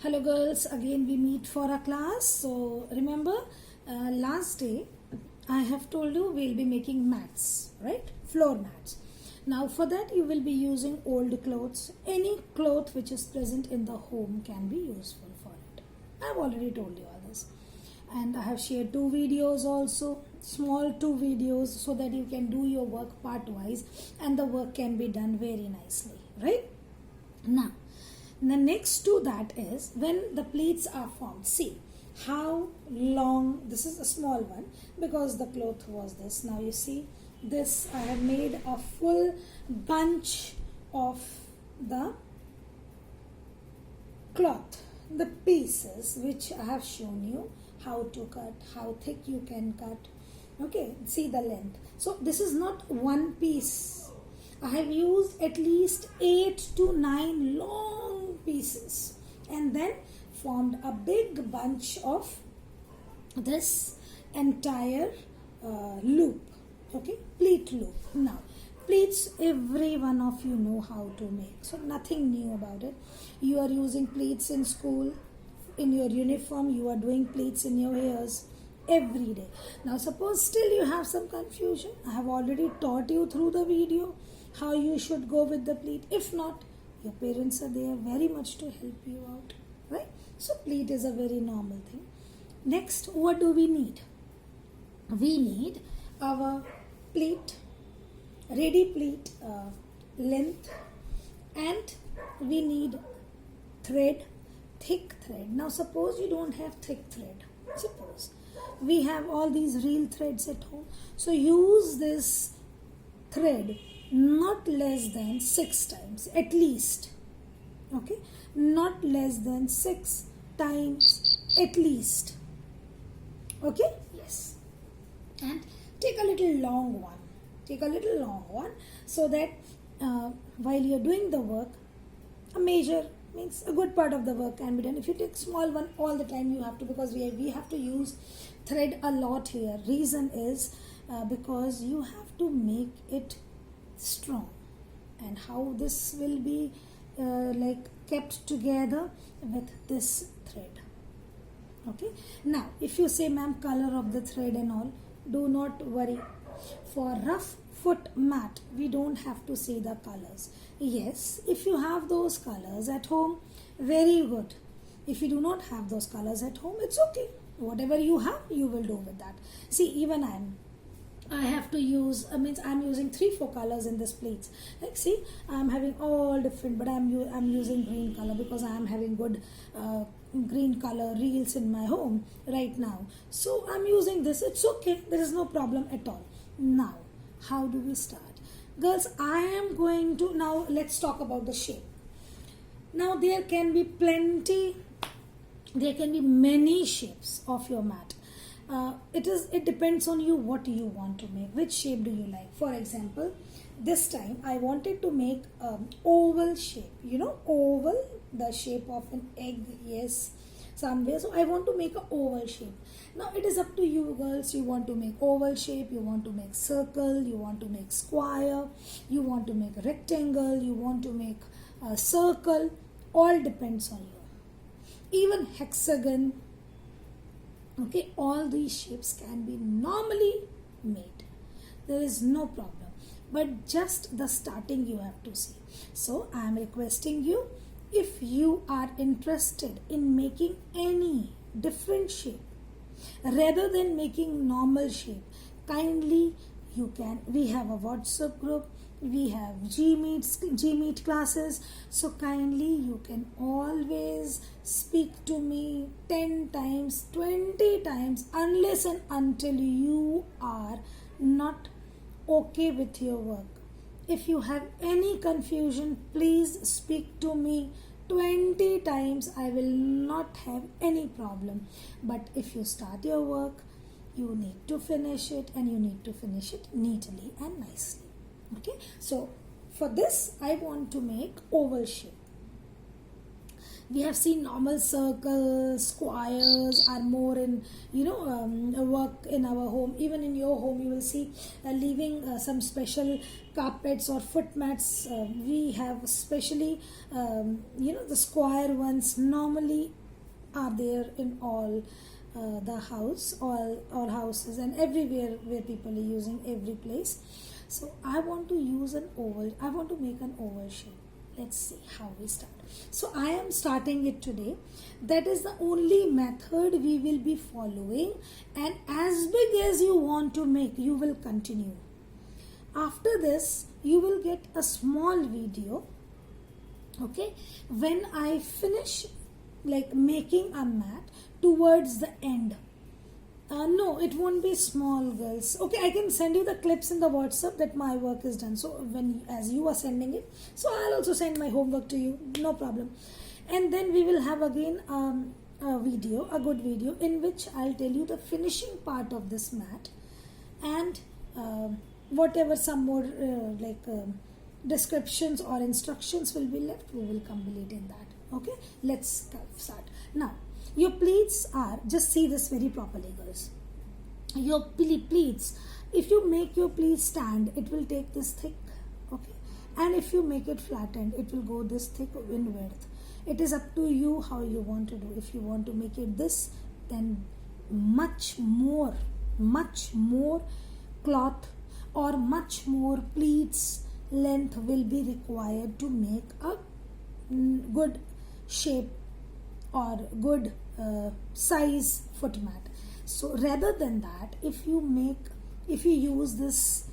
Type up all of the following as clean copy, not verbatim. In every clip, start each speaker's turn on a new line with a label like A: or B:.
A: Hello girls, again we meet for a class. So remember last day I have told you we'll be making mats, right? Floor mats. Now for that you will be using old clothes. Any cloth which is present in the home can be useful for it. I've already told you all this. And I have shared two videos also, small two videos, so that you can do your work part wise and the work can be done very nicely, right? Now the next to that is when the pleats are formed. See how long, this is a small one because the cloth was this. Now you see this, I have made a full bunch of the cloth, the pieces which I have shown you how to cut, how thick you can cut. Okay, see the length. So this is not one piece. I have used at least 8 to 9 long pieces and then formed a big bunch of this entire loop. Okay, pleat loop. Now pleats every one of you know how to make, so nothing new about it. You are using pleats in school, in your uniform, you are doing pleats in your hairs every day. Now suppose still you have some confusion, I have already taught you through the video how you should go with the pleat. If not, your parents are there very much to help you out, right? So pleat is a very normal thing. Next, what do we need? We need our pleat, ready pleat length, and we need thread, thick thread. Now suppose you don't have thick thread, suppose we have all these real threads at home, so use this thread not less than 6 times at least. Okay, not less than 6 times at least. Okay, yes, and take a little long one, so that while you're doing the work, a major means a good part of the work can be done. If you take small one all the time, you have to, because we have to use thread a lot here. Reason is because you have to make it strong, and how this will be like kept together with this thread. Okay, now if you say ma'am color of the thread and all, do not worry. For rough foot mat we don't have to say the colors. Yes, if you have those colors at home, very good. If you do not have those colors at home, it's okay. Whatever you have, you will do with that. See, even I have to use, I'm using 3-4 colors in this pleats. Like see, I'm having all different, but I'm using green color because I am having good green color reels in my home right now. So I'm using this. It's okay. There is no problem at all. Now, how do we start? Girls, I am going to, now let's talk about the shape. Now there can be many shapes of your mat. It depends on you what you want to make, which shape do you like. For example, this time I wanted to make oval shape, oval, the shape of an egg, yes, somewhere. So I want to make an oval shape. Now it is up to you girls. You want to make oval shape, you want to make circle, you want to make square, you want to make a rectangle, you want to make a circle, all depends on you. Even hexagon. Okay, all these shapes can be normally made. There is no problem. But just the starting you have to see. So I am requesting you, if you are interested in making any different shape rather than making normal shape, kindly you can, we have a WhatsApp group, we have Gmeet classes, so kindly you can always speak to me 10 times, 20 times, unless and until you are not okay with your work. If you have any confusion, please speak to me 20 times. I will not have any problem. But if you start your work, you need to finish it, and you need to finish it neatly and nicely. Okay, so for this I want to make oval shape. We have seen normal circles, squares are more in, work in our home. Even in your home, you will see leaving some special carpets or foot mats. We have especially, the square ones normally are there in all the house, all houses and everywhere where people are using every place. So I want to use an oval. I want to make an oval shape. Let's see how we start. So I am starting it today. That is the only method we will be following, and as big as you want to make, you will continue. After this, you will get a small video, okay, when I finish like making a mat towards the end. No, it won't be small, girls. Okay, I can send you the clips in the WhatsApp that my work is done. So as you are sending it, so I'll also send my homework to you. No problem. And then we will have again a good video in which I'll tell you the finishing part of this mat, and whatever some more descriptions or instructions will be left, we will complete in that. Okay, let's start now. Your pleats are, just see this very properly, girls. Your pleats, if you make your pleats stand, it will take this thick, okay, and if you make it flattened, it will go this thick in width. It is up to you how you want to do. If you want to make it this, then much more cloth or much more pleats length will be required to make a good shape or good size foot mat. So rather than that, if you use this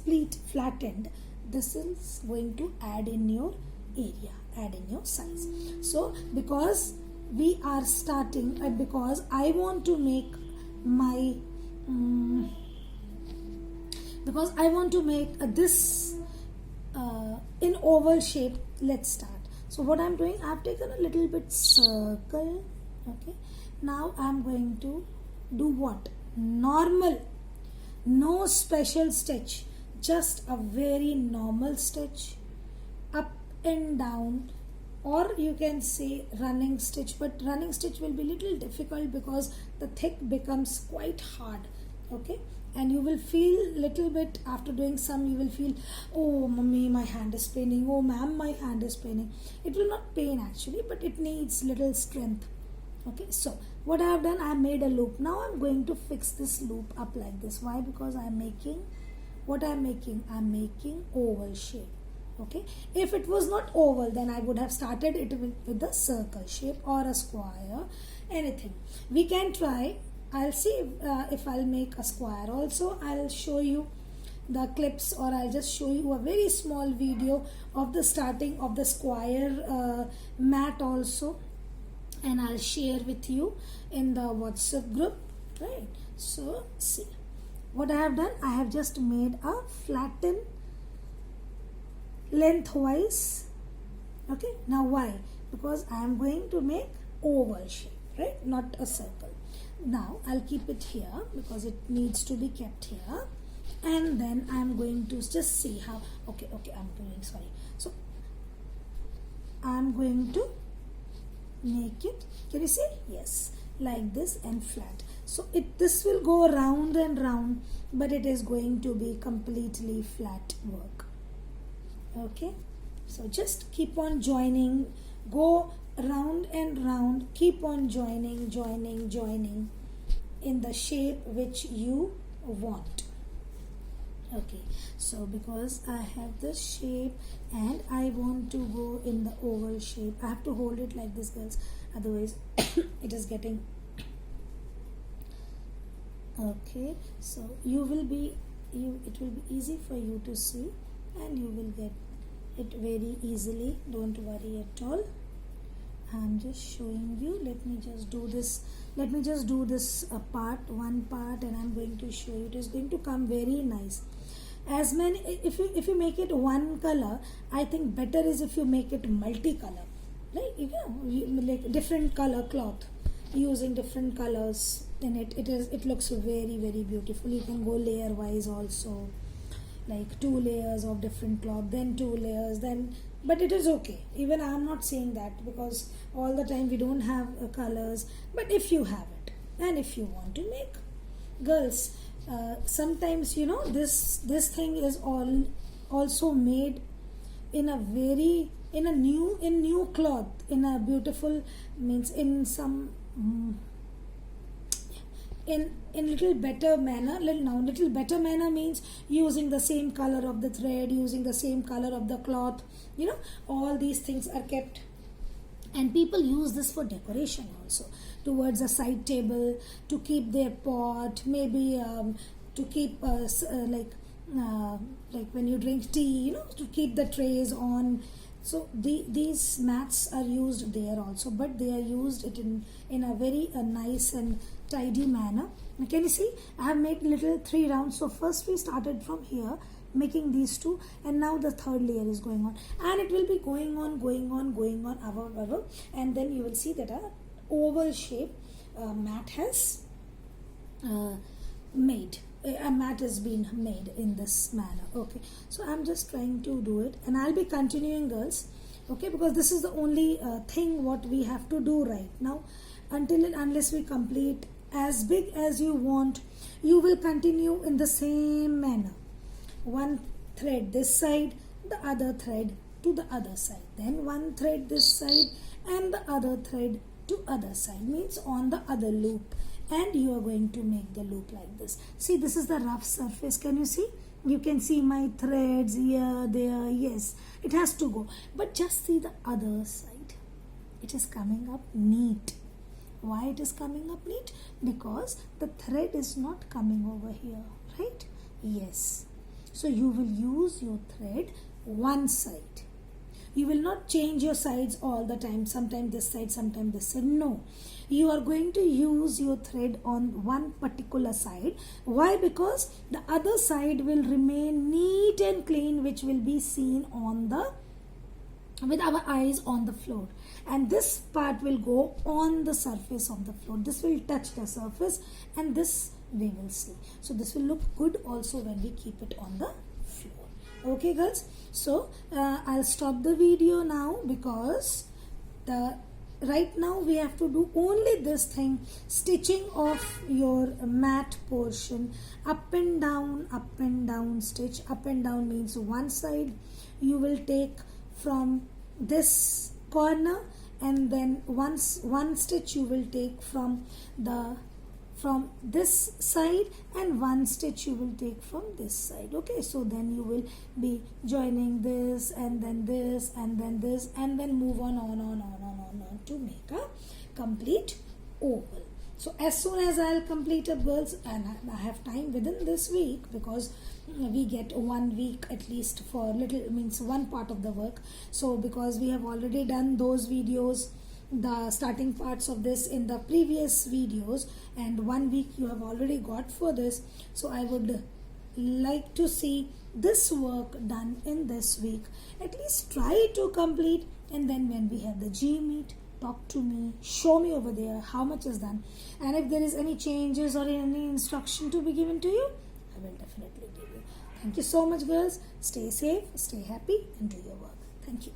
A: pleat flattened, this is going to add in your area, add in your size. So because we are starting, because I want to make my this in oval shape, let's start. So what I'm doing, I've taken a little bit circle, okay. Now I'm going to do what? Normal, no special stitch, just a very normal stitch, up and down, or you can say running stitch, but running stitch will be little difficult because the thick becomes quite hard, okay. And you will feel little bit after doing some, you will feel, oh mummy, my hand is paining, oh ma'am, my hand is paining. It will not pain actually, but it needs little strength, okay. So what I have done, I have made a loop. Now I'm going to fix this loop up like this. Why? Because I'm making oval shape, okay. If it was not oval, then I would have started it with the circle shape or a square, anything. We can try. I'll see if I'll make a square also. I'll show you the clips, or I'll just show you a very small video of the starting of the square mat also, and I'll share with you in the WhatsApp group, right? So see what I have done. I have just made a flatten lengthwise, okay. Now why? Because I am going to make oval shape, right, not a circle. Now I'll keep it here because it needs to be kept here, and then I'm going to just see how, okay, I'm doing, sorry. So I'm going to make it, can you see? Yes, like this and flat. So this will go round and round, but it is going to be completely flat work, okay. So just keep on joining, go round and round, keep on joining in the shape which you want, okay. So because I have this shape and I want to go in the oval shape, I have to hold it like this, girls, otherwise it is getting, okay. So it will be easy for you to see, and you will get it very easily, don't worry at all. I'm just showing you. Let me just do this one part, and I'm going to show you. It is going to come very nice. As many, if you make it one color, I think better is if you make it multicolor, right? You like different color cloth, using different colors in it. It looks very, very beautiful. You can go layer wise also, like 2 layers of different cloth, then 2 layers, then but it is okay. Even I am not saying that, because all the time we don't have colors. But if you have it, and if you want to make, girls, sometimes this thing is all also made in a very in new cloth, in a beautiful, means in some in little better manner. Little better manner means using the same color of the thread, using the same color of the cloth. All these things are kept, and people use this for decoration also, towards a side table, to keep their pot, maybe to keep like when you drink tea, to keep the trays on. So these mats are used there also, but they are used it in a very nice and tidy manner. Now, can you see, I have made little 3 rounds. So first we started from here, making these 2, and now the third layer is going on, and it will be going on above, and then you will see that a oval shape mat has made. A mat has been made in this manner. Okay, so I'm just trying to do it, and I'll be continuing, girls. Okay, because this is the only thing what we have to do right now. Until and unless we complete as big as you want, you will continue in the same manner. One thread this side, the other thread to the other side, then one thread this side and the other thread to other side, means on the other loop, and you are going to make the loop like this. See, this is the rough surface. Can you see? You can see my threads here, there. Yes, it has to go, but just see the other side. It is coming up neat. Why it is coming up neat? Because the thread is not coming over here, right? Yes. So you will use your thread one side. You will not change your sides all the time. Sometimes this side, sometimes this side. No. You are going to use your thread on one particular side. Why? Because the other side will remain neat and clean, which will be seen on the with our eyes on the floor, and this part will go on the surface of the floor. This will touch the surface, and this we will see. So this will look good also when we keep it on the floor. Okay, girls, so I'll stop the video now, because right now we have to do only this thing, stitching of your mat portion, up and down stitch. Up and down means one side you will take from this corner, and then one stitch you will take from this side, and one stitch you will take from this side. Okay, so then you will be joining this and then this and then this, and then move on to make a complete oval. So as soon as I'll complete it, girls, and I have time within this week, because we get 1 week at least for means one part of the work. So because we have already done those videos, the starting parts of this in the previous videos, and 1 week you have already got for this. So I would like to see this work done in this week. At least try to complete, and then when we have the G meet, talk to me, show me over there how much is done, and if there is any changes or any instruction to be given to you, I will definitely give you. Thank you so much, girls. Stay safe, stay happy, and do your work. Thank you.